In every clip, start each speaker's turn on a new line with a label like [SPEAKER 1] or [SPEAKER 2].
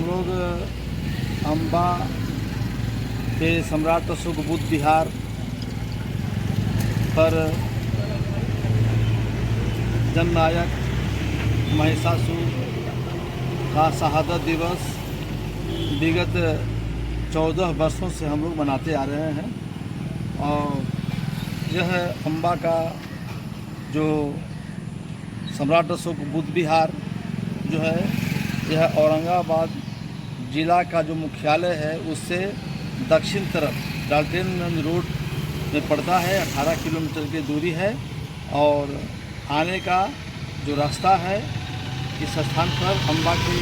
[SPEAKER 1] लोग अम्बा के सम्राट अशोक बुद्ध विहार पर जननायक महिषासुर का शहादत दिवस विगत 14 वर्षों से हम लोग मनाते आ रहे हैं। और यह अम्बा का जो सम्राट अशोक बुद्ध विहार जो है, यह औरंगाबाद ज़िला का जो मुख्यालय है उससे दक्षिण तरफ डाल्टनगंज रोड में पड़ता है। 18 किलोमीटर की दूरी है। और आने का जो रास्ता है इस स्थान पर अम्बा के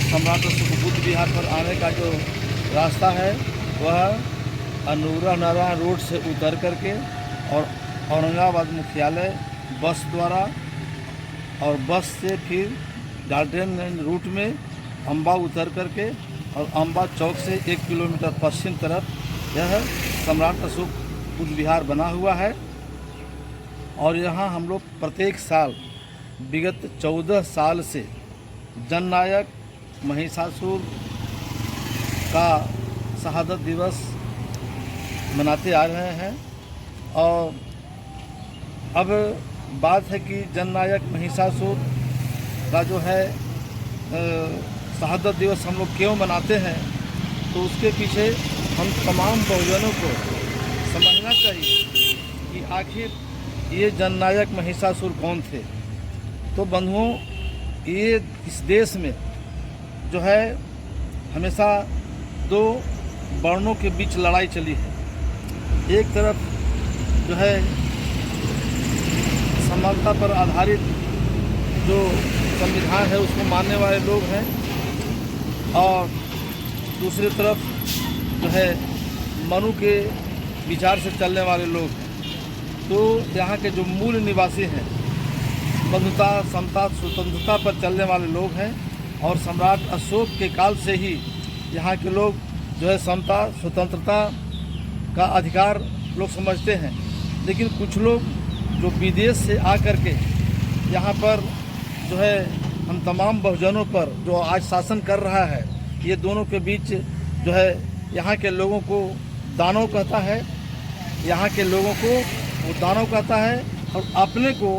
[SPEAKER 1] सम्राट अशोक बुद्ध विहार पर आने का जो रास्ता है वह अनूरा नारायण रोड से उतर करके और औरंगाबाद मुख्यालय बस द्वारा और बस से फिर डाल्टनगंज रूट में अम्बा उतर करके और अम्बा चौक से 1 किलोमीटर पश्चिम तरफ यह सम्राट अशोक बुद्ध विहार बना हुआ है। और यहाँ हम लोग प्रत्येक साल विगत 14 साल से जननायक महिषासुर का शहादत दिवस मनाते आ रहे हैं। और अब बात है कि जननायक महिषासुर का जो है शहादत दिवस हम लोग क्यों मनाते हैं, तो उसके पीछे हम तमाम बहुजनों को समझना चाहिए कि आखिर ये जननायक महिषासुर कौन थे। तो बंधुओं, ये इस देश में जो है हमेशा 2 वर्णों के बीच लड़ाई चली है। एक तरफ जो है समानता पर आधारित जो संविधान है उसको मानने वाले लोग हैं, और दूसरी तरफ जो है मनु के विचार से चलने वाले लोग हैं। तो यहाँ के जो मूल निवासी हैं बंधुता, समता, स्वतंत्रता पर चलने वाले लोग हैं। और सम्राट अशोक के काल से ही यहाँ के लोग जो है समता, स्वतंत्रता का अधिकार लोग समझते हैं। लेकिन कुछ लोग जो विदेश से आकर के यहाँ पर जो है हम तमाम बहुजनों पर जो आज शासन कर रहा है, ये दोनों के बीच जो है यहाँ के लोगों को दानव कहता है, यहाँ के लोगों को वो दानव कहता है और अपने को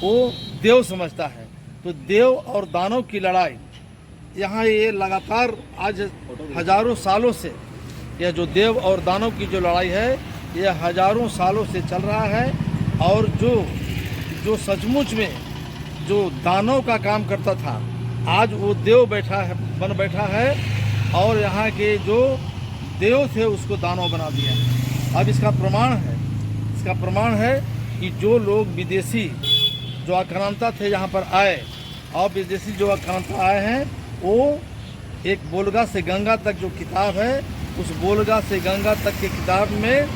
[SPEAKER 1] वो देव समझता है। तो देव और दानव की लड़ाई यहाँ ये लगातार आज हजारों सालों से, यह जो देव और दानव की जो लड़ाई है यह हजारों सालों से चल रहा है। और जो सचमुच में जो दानव का काम करता था आज वो देव बन बैठा है और यहाँ के जो देव थे उसको दानव बना दिया। अब इसका प्रमाण है कि जो लोग विदेशी जो आक्रांता थे यहाँ पर आए, और विदेशी जो आक्रांता आए हैं वो एक बोलगा से गंगा तक जो किताब है, उस बोलगा से गंगा तक के किताब में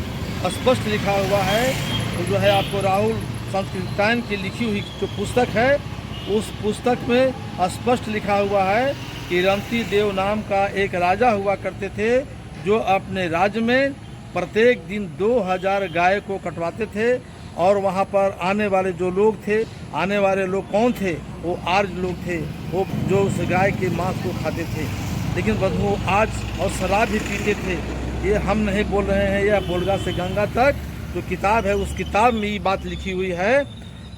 [SPEAKER 1] स्पष्ट लिखा हुआ है। तो जो है आपको राहुल संस्कृतायन की लिखी हुई जो पुस्तक है, उस पुस्तक में स्पष्ट लिखा हुआ है कि रंती देव नाम का एक राजा हुआ करते थे जो अपने राज्य में प्रत्येक दिन 2000 गाय को कटवाते थे। और वहाँ पर आने वाले जो लोग थे, आने वाले लोग कौन थे, वो आर्य लोग थे, वो जो उस गाय के मांस को खाते थे। लेकिन बंधुओं आज और शराब भी पीते थे। ये हम नहीं बोल रहे हैं, यह बोलगा से गंगा तक जो किताब है उस किताब में ये बात लिखी हुई है।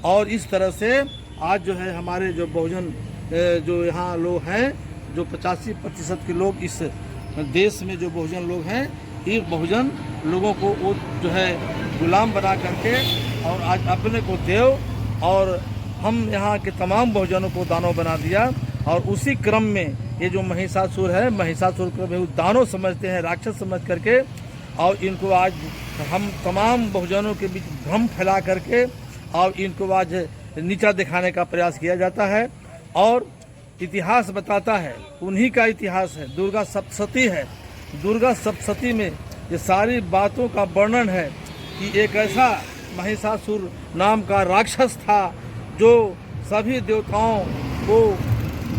[SPEAKER 1] और इस तरह से आज जो है हमारे जो बहुजन जो यहाँ लोग हैं, जो 85% के लोग इस देश में जो बहुजन लोग हैं, ये बहुजन लोगों को वो जो है गुलाम बना करके और आज अपने को देव और हम यहाँ के तमाम बहुजनों को दानव बना दिया। और उसी क्रम में ये जो महिषासुर है, महिषासुर को भी दानव समझते हैं, राक्षस समझ करके, और इनको आज हम तमाम बहुजनों के बीच भ्रम फैला करके और इनको आज नीचा दिखाने का प्रयास किया जाता है। और इतिहास बताता है, उन्हीं का इतिहास है, दुर्गा सप्तशती है। दुर्गा सप्तशती में ये सारी बातों का वर्णन है कि एक ऐसा महिषासुर नाम का राक्षस था जो सभी देवताओं को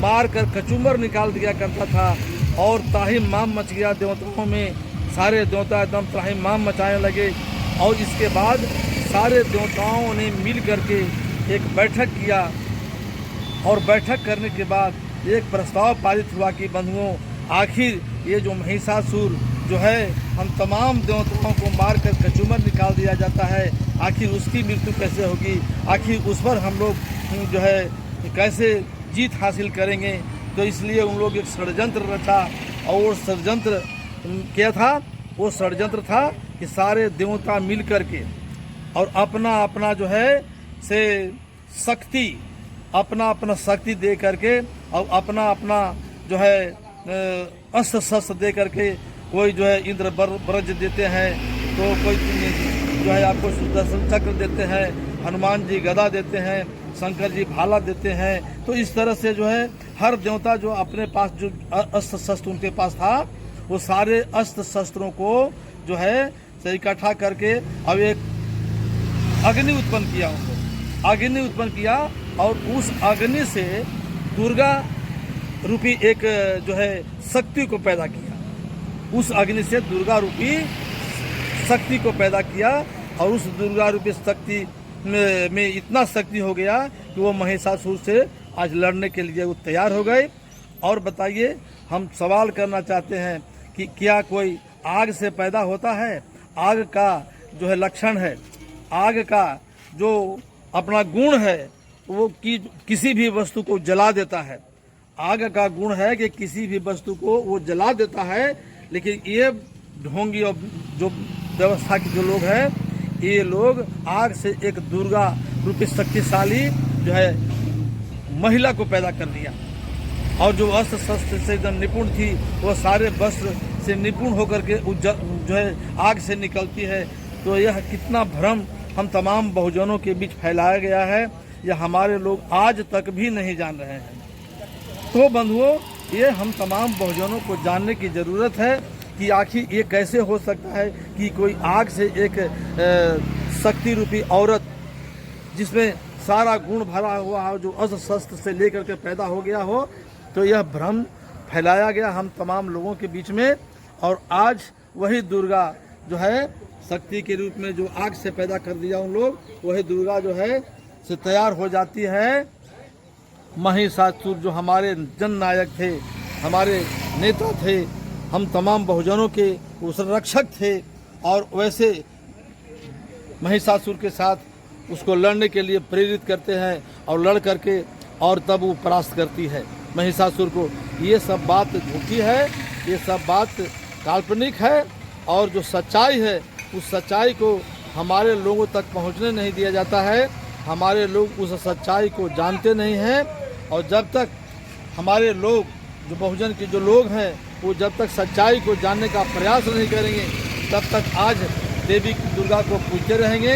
[SPEAKER 1] मार कर कचूमर निकाल दिया करता था। और त्राहिम माम मच गया देवताओं में, सारे देवता एकदम त्राहिम माम मचाने लगे। और इसके बाद सारे देवताओं ने मिल करके एक बैठक किया और बैठक करने के बाद एक प्रस्ताव पारित हुआ कि बंधुओं, आखिर ये जो महिषासुर जो है हम तमाम देवताओं को मार कर कचूमर निकाल दिया जाता है, आखिर उसकी मृत्यु कैसे होगी, आखिर उस पर हम लोग जो है कैसे जीत हासिल करेंगे। तो इसलिए उन लोग एक षड्यंत्र रचा, और वो षड्यंत्र क्या था? वो षड्यंत्र था कि सारे देवता मिल करके और अपना अपना जो है से शक्ति, अपना अपना शक्ति दे करके और अपना अपना जो है अस्त्र शस्त्र दे करके, कोई जो है इंद्र ब्रज देते हैं, तो कोई जो है आपको सुदर्शन चक्र देते हैं, हनुमान जी गदा देते हैं, शंकर जी भाला देते हैं। तो इस तरह से जो है हर देवता जो अपने पास जो अस्त्र शस्त्र उनके पास था, वो सारे अस्त्र शस्त्रों को जो है से इकट्ठा करके अब एक अग्नि उत्पन्न किया, उनको अग्नि उत्पन्न किया, और उस अग्नि से दुर्गा रूपी एक जो है शक्ति को पैदा किया। उस अग्नि से दुर्गा रूपी शक्ति को पैदा किया, और उस दुर्गा रूपी शक्ति में इतना शक्ति हो गया कि वो महिषासुर से आज लड़ने के लिए वो तैयार हो गए। और बताइए, हम सवाल करना चाहते हैं कि क्या कोई आग से पैदा होता है? आग का जो है लक्षण है, आग का जो अपना गुण है वो किसी भी वस्तु को जला देता है। आग का गुण है कि किसी भी वस्तु को वो जला देता है। लेकिन ये ढोंगी और जो व्यवस्था के जो लोग हैं, ये लोग आग से एक दुर्गा रूपी शक्तिशाली जो है महिला को पैदा कर दिया, और जो अस्त्र शस्त्र से एकदम निपुण थी, वो सारे वस्त्र से निपुण होकर के जो है आग से निकलती है। तो यह कितना भ्रम हम तमाम बहुजनों के बीच फैलाया गया है, यह हमारे लोग आज तक भी नहीं जान रहे हैं। तो बंधुओं, ये हम तमाम बहुजनों को जानने की ज़रूरत है कि आखिर ये कैसे हो सकता है कि कोई आग से एक शक्ति रूपी औरत, जिसमें सारा गुण भरा हुआ हो, जो अस्त्र शस्त्र से लेकर के पैदा हो गया हो। तो यह भ्रम फैलाया गया हम तमाम लोगों के बीच में, और आज वही दुर्गा जो है शक्ति के रूप में जो आग से पैदा कर दिया उन लोग, वही दुर्गा जो है से तैयार हो जाती है। महिषासुर जो हमारे जननायक थे, हमारे नेता थे, हम तमाम बहुजनों के उस रक्षक थे, और वैसे महिषासुर के साथ उसको लड़ने के लिए प्रेरित करते हैं, और लड़ करके और तब वो परास्त करती है महिषासुर को। ये सब बात झूठी है, ये सब बात काल्पनिक है, और जो सच्चाई है उस सच्चाई को हमारे लोगों तक पहुंचने नहीं दिया जाता है। हमारे लोग उस सच्चाई को जानते नहीं हैं, और जब तक हमारे लोग जो बहुजन के जो लोग हैं वो जब तक सच्चाई को जानने का प्रयास नहीं करेंगे, तब तक आज देवी दुर्गा को पूजते रहेंगे।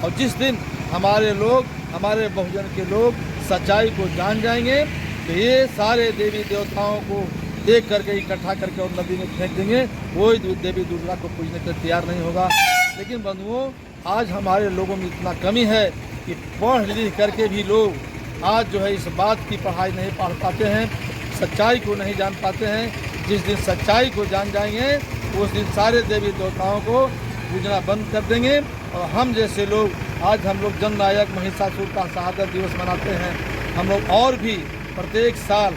[SPEAKER 1] और जिस दिन हमारे लोग, हमारे बहुजन के लोग सच्चाई को जान जाएंगे, तो ये सारे देवी देवताओं को देख करके इकट्ठा करके और नदी में फेंक देंगे, वो देवी दुर्गा को पूजने के तैयार नहीं होगा। लेकिन बंधुओं, आज हमारे लोगों में इतना कमी है कि पढ़ लिख करके भी लोग आज जो है इस बात की पढ़ाई नहीं पढ़ पाते हैं, सच्चाई को नहीं जान पाते हैं। जिस दिन सच्चाई को जान जाएंगे, उस दिन सारे देवी देवताओं को पूजना बंद कर देंगे। और हम जैसे लोग, आज हम लोग जननायक महिषासुर का शहादत दिवस मनाते हैं। हम लोग और भी प्रत्येक साल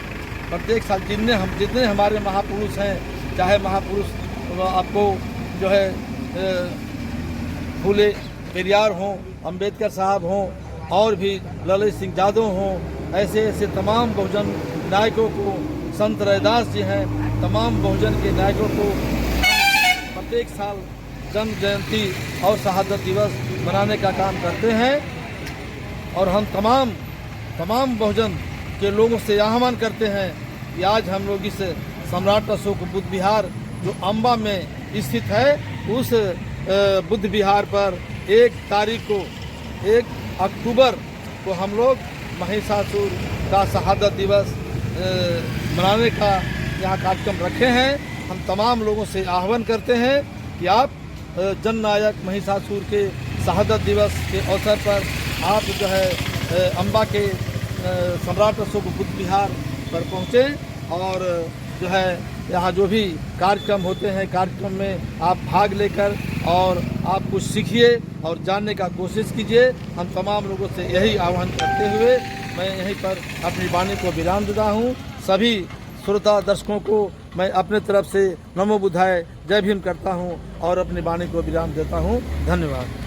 [SPEAKER 1] जितने हमारे महापुरुष हैं, चाहे महापुरुष आपको जो है फूले पेरियार हों, अंबेडकर साहब हों, और भी ललित सिंह यादव हों, ऐसे ऐसे तमाम बहुजन नायकों को, संत रैदास जी हैं, तमाम बहुजन के नायकों को प्रत्येक साल जन्म जयंती और शहादत दिवस मनाने का काम करते हैं। और हम तमाम बहुजन के लोगों से आह्वान करते हैं कि आज हम लोग इस सम्राट अशोक बुद्ध विहार जो अम्बा में स्थित है, उस बुद्ध विहार पर 1 अक्टूबर को हम लोग महिषासुर का शहादत दिवस मनाने का यहाँ कार्यक्रम रखे हैं। हम तमाम लोगों से आह्वान करते हैं कि आप जननायक महिषासुर के शहादत दिवस के अवसर पर आप जो है अम्बा के सम्राट अशोक बुद्ध विहार पर पहुँचें, और जो है यहाँ जो भी कार्यक्रम होते हैं, कार्यक्रम में आप भाग लेकर और आप कुछ सीखिए और जानने का कोशिश कीजिए। हम तमाम लोगों से यही आह्वान करते हुए मैं यहीं पर अपनी वाणी को विराम देता हूँ। सभी श्रोता दर्शकों को मैं अपने तरफ से नमो बुद्धाय जय भीम करता हूँ और अपनी वाणी को विराम देता हूँ। धन्यवाद।